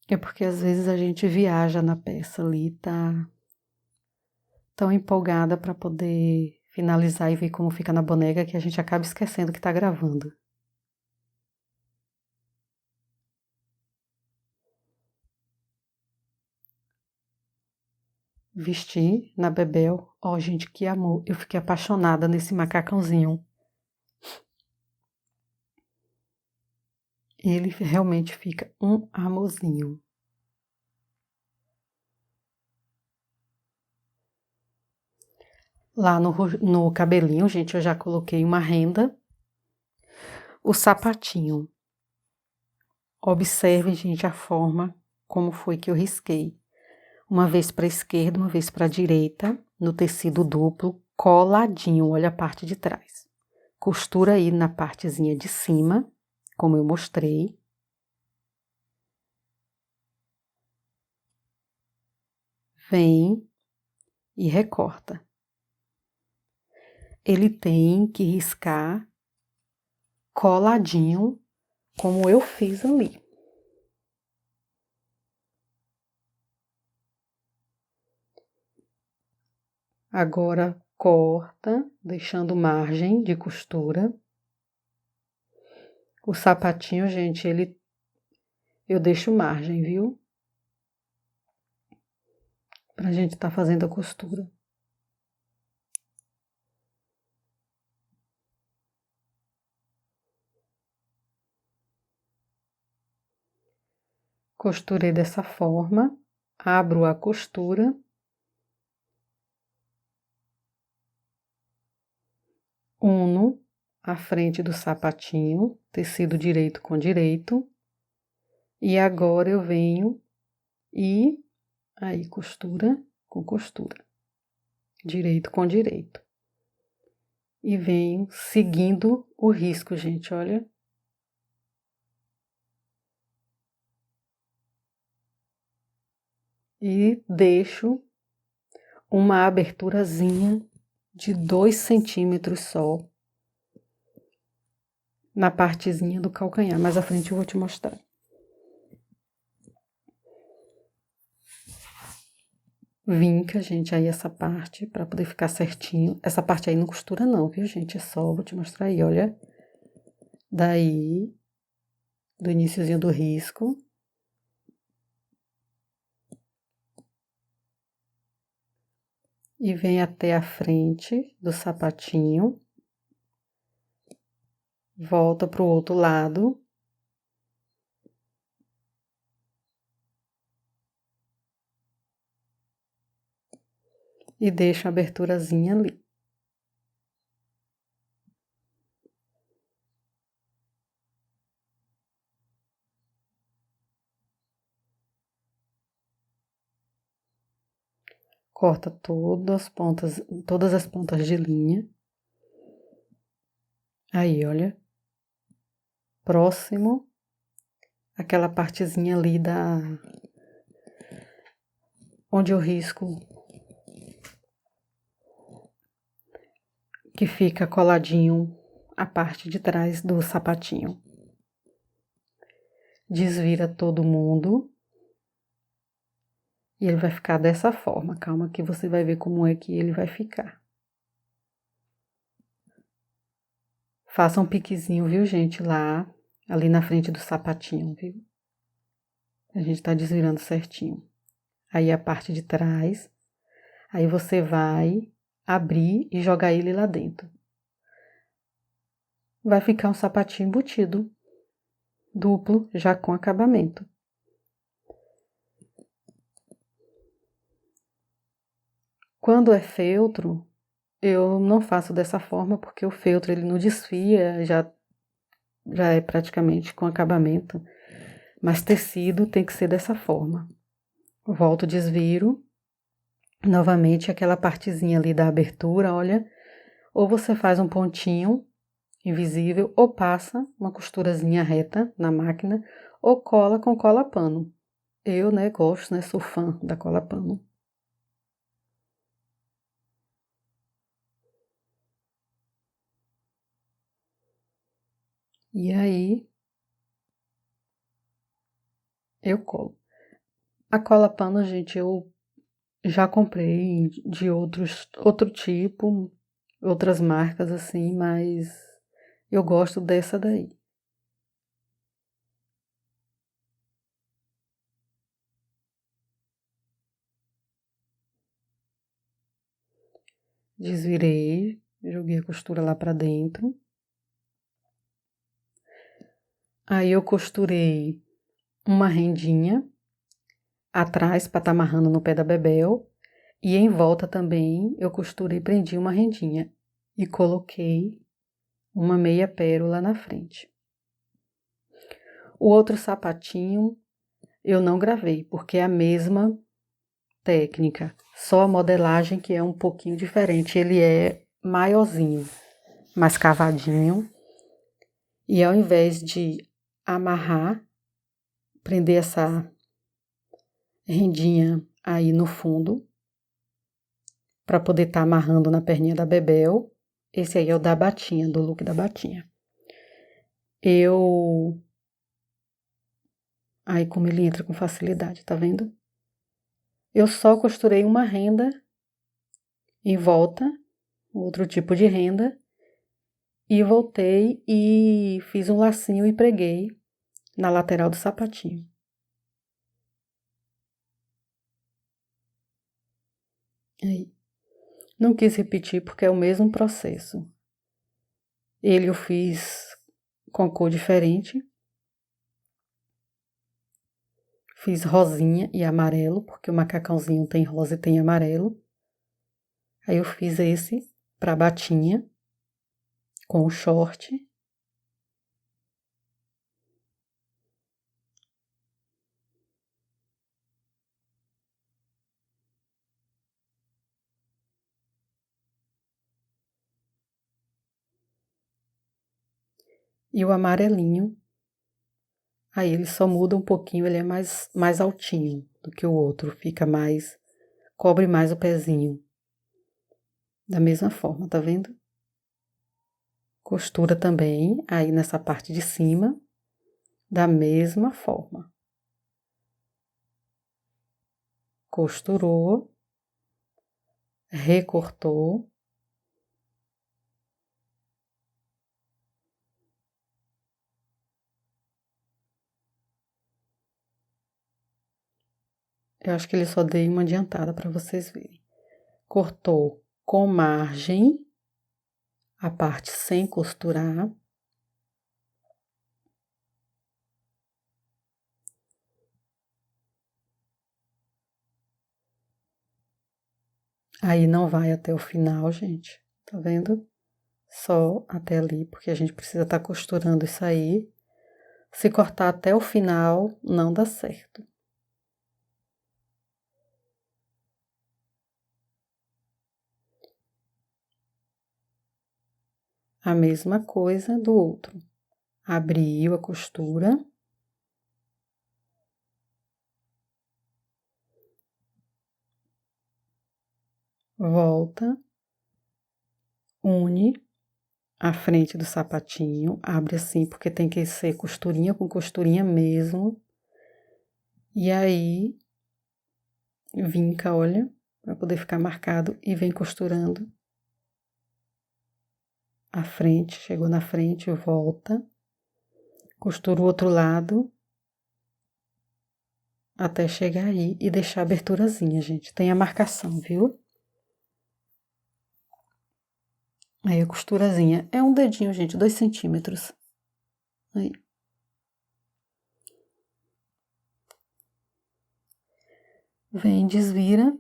É porque às vezes a gente viaja na peça ali, tá tão empolgada para poder finalizar e ver como fica na boneca que a gente acaba esquecendo que tá gravando. Vesti na Bebel. Ó, gente, que amor. Eu fiquei apaixonada nesse macacãozinho. Ele realmente fica um amorzinho. Lá no cabelinho, gente, eu já coloquei uma renda. O sapatinho. Observem, gente, a forma como foi que eu risquei. Uma vez para a esquerda, uma vez para a direita. no tecido duplo, coladinho, olha a parte de trás. Costura aí na partezinha de cima, como eu mostrei. Vem e recorta. Ele tem que riscar coladinho, como eu fiz ali. Agora, corta, deixando margem de costura. O sapatinho, gente, eu deixo margem, viu? Pra gente tá fazendo a costura. Costurei dessa forma, abro a costura. Uno a frente do sapatinho, tecido direito com direito. E agora eu venho e aí costura com costura, direito com direito. E venho seguindo o risco, gente, olha. E deixo uma aberturazinha de 2 centímetros só na partezinha do calcanhar. Mais à frente eu vou te mostrar. Vinca, gente, aí essa parte pra poder ficar certinho. Essa parte aí não costura não, viu, gente? É só, vou te mostrar aí, olha. Daí, do iniciozinho do risco. E vem até a frente do sapatinho. Volta pro outro lado. E deixa a aberturazinha ali. Corta todas as pontas de linha. Aí, olha. Próximo, aquela partezinha ali onde eu risco, que fica coladinho a parte de trás do sapatinho. Desvira todo mundo. E ele vai ficar dessa forma. Calma que você vai ver como é que ele vai ficar. Faça um piquezinho, viu, gente? Lá, ali na frente do sapatinho, viu? A gente tá desvirando certinho. Aí a parte de trás. Aí você vai abrir e jogar ele lá dentro. Vai ficar um sapatinho embutido. Duplo, já com acabamento. Quando é feltro, eu não faço dessa forma, porque o feltro ele não desfia, já é praticamente com acabamento. Mas tecido tem que ser dessa forma. Volto, desviro. Novamente aquela partezinha ali da abertura, olha. Ou você faz um pontinho invisível, ou passa uma costurazinha reta na máquina, ou cola com cola pano. Eu, né, gosto, né, sou fã da cola pano. E aí, eu colo. A cola pano, gente, eu já comprei de outro tipo, outras marcas assim, mas eu gosto dessa daí. Desvirei, joguei a costura lá pra dentro. Aí eu costurei uma rendinha atrás para estar amarrando no pé da bebel. E em volta também eu costurei, prendi uma rendinha e coloquei uma meia pérola na frente. O outro sapatinho eu não gravei, porque é a mesma técnica. Só a modelagem que é um pouquinho diferente. Ele é maiorzinho, mais cavadinho. E ao invés de amarrar, prender essa rendinha aí no fundo, para poder estar amarrando na perninha da Bebel, esse aí é o da batinha, do look da batinha. Aí como ele entra com facilidade, tá vendo? Eu só costurei uma renda em volta, outro tipo de renda, e voltei e fiz um lacinho e preguei na lateral do sapatinho. Aí. Não quis repetir porque é o mesmo processo. Ele eu fiz com cor diferente. Fiz rosinha e amarelo, porque o macacãozinho tem rosa e tem amarelo. Aí eu fiz esse pra batinha, com o short. E o amarelinho, aí ele só muda um pouquinho, ele é mais altinho do que o outro, cobre mais o pezinho. Da mesma forma, tá vendo? Costura também, aí nessa parte de cima, da mesma forma. Costurou, recortou. Eu acho que ele só dei uma adiantada para vocês verem. Cortou com margem, a parte sem costurar. Aí não vai até o final, gente. Tá vendo? Só até ali, porque a gente precisa estar costurando isso aí. Se cortar até o final, não dá certo. A mesma coisa do outro. Abriu a costura. Volta. Une a frente do sapatinho. Abre assim, porque tem que ser costurinha com costurinha mesmo. E aí, vinca, olha, para poder ficar marcado. E vem costurando a frente. Chegou na frente, volta. Costura o outro lado até chegar aí e deixar a aberturazinha, gente. Tem a marcação, viu? Aí a costurazinha é um dedinho, gente, 2 centímetros. Aí. Vem, desvira.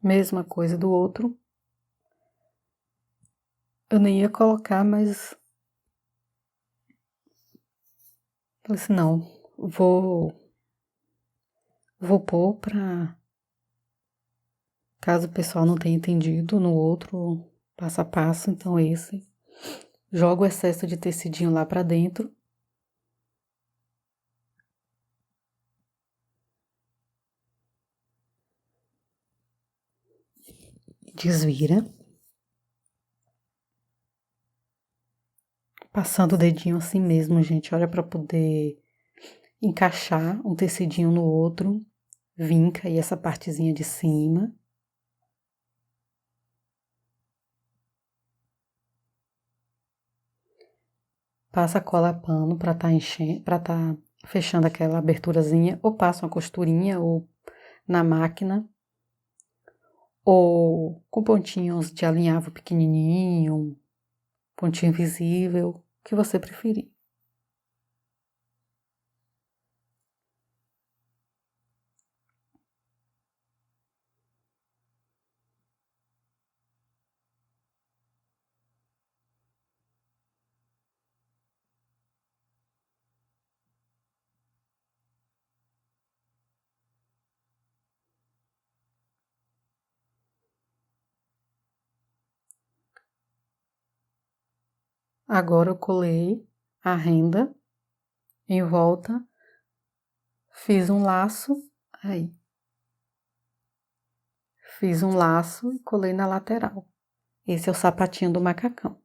Mesma coisa do outro. Eu nem ia colocar, mas falei assim, não, vou pôr pra caso o pessoal não tenha entendido no outro passo a passo, então esse. Jogo o excesso de tecidinho lá pra dentro. Desvira. Passando o dedinho assim mesmo, gente, olha pra poder encaixar um tecidinho no outro. Vinca aí essa partezinha de cima. Passa cola pano para tá enchendo, para tá fechando aquela aberturazinha, ou passa uma costurinha ou na máquina, ou com pontinhos de alinhavo pequenininho, pontinho invisível, o que você preferir. Agora eu colei a renda em volta, fiz um laço, aí. Fiz um laço e colei na lateral. Esse é o sapatinho do macacão.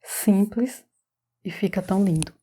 Simples e fica tão lindo.